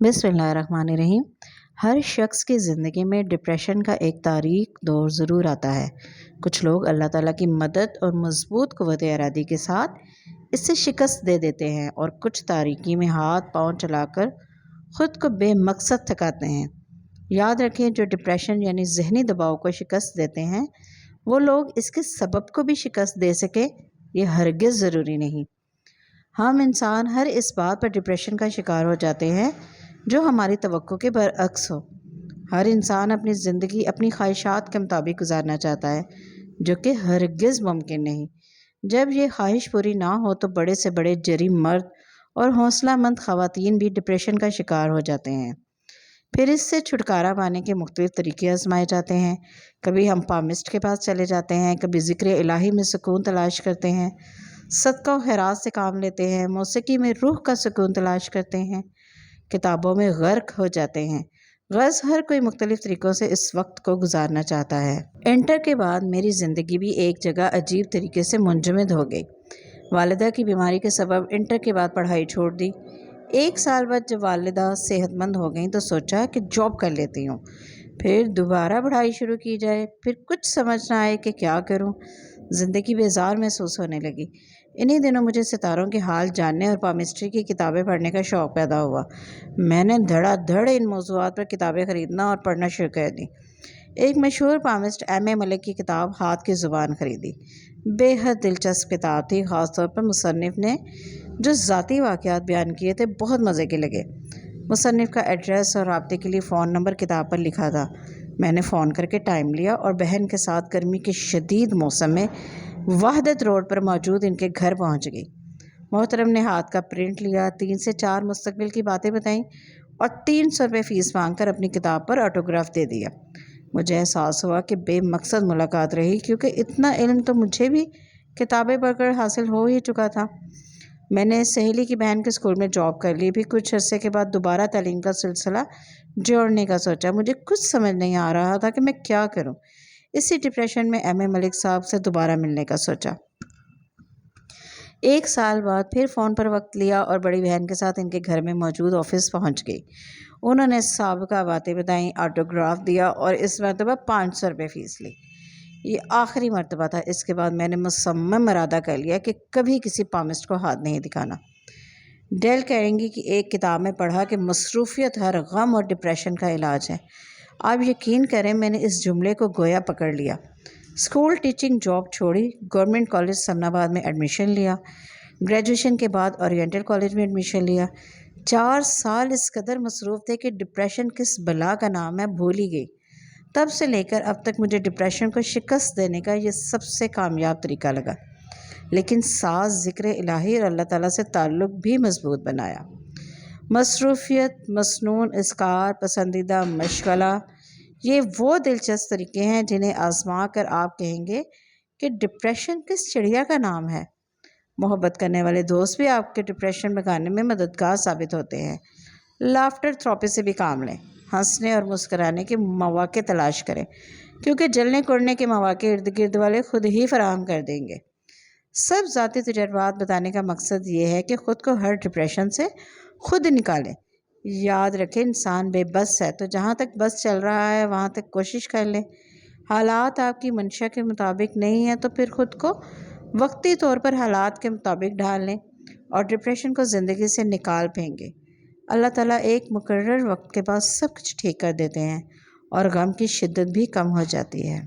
बिस्मिल्लाहिर्रहमानिर्रहीम। हर शख्स की ज़िंदगी में डिप्रेशन का एक तारीक दौर ज़रूर आता है। कुछ लोग अल्लाह ताला की मदद और मज़बूत क़ुव्वत इरादी के साथ इससे शिकस्त दे देते हैं और कुछ तारीकी में हाथ पांव चलाकर ख़ुद को बेमकसद थकाते हैं। याद रखें, जो डिप्रेशन यानी ज़हनी दबाव को शिकस्त देते हैं वो लोग इसके सबब को भी शिकस्त दे सके, ये हरगिज़ ज़रूरी नहीं। हम इंसान हर इस बात पर डिप्रेशन का शिकार हो जाते हैं जो हमारी तवक्को के बरअक्स हो। हर इंसान अपनी ज़िंदगी अपनी ख्वाहिशात के मुताबिक गुजारना चाहता है, जो कि हरगिज़ मुमकिन नहीं। जब ये ख्वाहिश पूरी ना हो तो बड़े से बड़े जरीम मर्द और हौसलामंद ख़वातीन भी डिप्रेशन का शिकार हो जाते हैं। फिर इससे छुटकारा पाने के मुख्तलिफ तरीके आजमाए जाते हैं। कभी हम पामिस्ट के पास चले जाते हैं, कभी ज़िक्र इलाही में सुकून तलाश करते हैं, सदका व खैरात से काम लेते हैं, मौसीकी में रूह का सुकून तलाश करते हैं, किताबों में गर्क हो जाते हैं। गज़ हर कोई मुख्तलिफ तरीक़ों से इस वक्त को गुजारना चाहता है। इंटर के बाद मेरी ज़िंदगी भी एक जगह अजीब तरीके से मुंजमद हो गई। वालिदा की बीमारी के सबब इंटर के बाद पढ़ाई छोड़ दी। 1 साल बाद जब वालिदा सेहतमंद हो गई तो सोचा कि जॉब कर लेती हूँ, फिर दोबारा पढ़ाई शुरू की जाए। फिर कुछ समझ ना आए कि क्या करूँ। ज़िंदगी बेजार महसूस होने लगी। इन्हीं दिनों मुझे सितारों के हाल जानने और पामिस्ट्री की किताबें पढ़ने का शौक़ पैदा हुआ। मैंने धड़ाधड़ इन मौज़ूआत पर किताबें ख़रीदना और पढ़ना शुरू कर दी। एक मशहूर पामिस्ट M.A. मलिक की किताब हाथ की ज़ुबान ख़रीदी। बेहद दिलचस्प किताब थी। ख़ास तौर पर मुसन्निफ़ ने जो ज़ाती वाक़यात बयान किए थे बहुत मज़े के लगे। मुसन्निफ़ का एड्रेस और राब्ते के लिए फ़ोन नंबर किताब पर लिखा था। मैंने फ़ोन करके टाइम लिया और बहन के साथ गर्मी के शदीद मौसम में वहदत रोड पर मौजूद इनके घर पहुंच गई। मोहतरम ने हाथ का प्रिंट लिया, 3 से 4 मुस्तकबिल की बातें बताईं और 300 रुपये फ़ीस मांगकर अपनी किताब पर ऑटोग्राफ दे दिया। मुझे एहसास हुआ कि बेमकसद मुलाकात रही, क्योंकि इतना इल्म तो मुझे भी किताबें पढ़कर हासिल हो ही चुका था। मैंने सहेली की बहन के स्कूल में जॉब कर ली। भी कुछ अरसे के बाद दोबारा तालीम का सिलसिला जोड़ने का सोचा। मुझे कुछ समझ नहीं आ रहा था कि मैं क्या करूं। इसी डिप्रेशन में M.A. मलिक साहब से दोबारा मिलने का सोचा। 1 साल बाद फिर फ़ोन पर वक्त लिया और बड़ी बहन के साथ इनके घर में मौजूद ऑफिस पहुंच गई। उन्होंने साबिक़ा बातें बताईं, ऑटोग्राफ दिया और इस मरतबा 500 रुपये फ़ीस ली। ये आखिरी मरतबा था। इसके बाद मैंने मुसम्मम इरादा कर लिया कि कभी किसी पामिस्ट को हाथ नहीं दिखाना। डेल कैरिंगी की एक किताब में पढ़ा कि मसरूफ़ियत हर गम और डिप्रेशन का इलाज है। आप यकीन करें, मैंने इस जुमले को गोया पकड़ लिया। स्कूल टीचिंग जॉब छोड़ी, गवर्नमेंट कॉलेज सन्नाबाद में एडमिशन लिया। ग्रेजुएशन के बाद ओरिएंटल कॉलेज में एडमिशन लिया। 4 साल इस कदर मसरूफ़ थे कि डिप्रेशन किस बला का नाम है भूल ही गई। तब से लेकर अब तक मुझे डिप्रेशन को शिकस्त देने का ये सबसे कामयाब तरीका लगा। लेकिन साथ ज़िक्र इलाही और अल्लाह ताला से ताल्लुक़ भी मजबूत बनाया। मसरूफ़ियत, मसनून इसकार, पसंदीदा मशग़ला, ये वो दिलचस्प तरीके हैं जिन्हें आज़मा कर आप कहेंगे कि डिप्रेशन किस चिड़िया का नाम है। मोहब्बत करने वाले दोस्त भी आपके डिप्रेशन भगाने में मददगार साबित होते हैं। लाफ्टर थेरेपी से भी काम लें। हंसने और मुस्कराने के मौक़े तलाश करें, क्योंकि जलने कुड़ने के मौक़े इर्द गिर्द वाले खुद ही फराहम कर देंगे। सब ज़ाती तजुर्बात बताने का मकसद ये है कि ख़ुद को हर डिप्रेशन से खुद निकालें। याद रखें, इंसान बेबस है, तो जहाँ तक बस चल रहा है वहाँ तक कोशिश कर लें। हालात आपकी मंशा के मुताबिक नहीं है तो फिर ख़ुद को वक्ती तौर पर हालात के मुताबिक ढाल लें और डिप्रेशन को ज़िंदगी से निकाल फेंकें। अल्लाह ताला एक मुकर्रर वक्त के बाद सब कुछ ठीक कर देते हैं और गम की शिद्दत भी कम हो जाती है।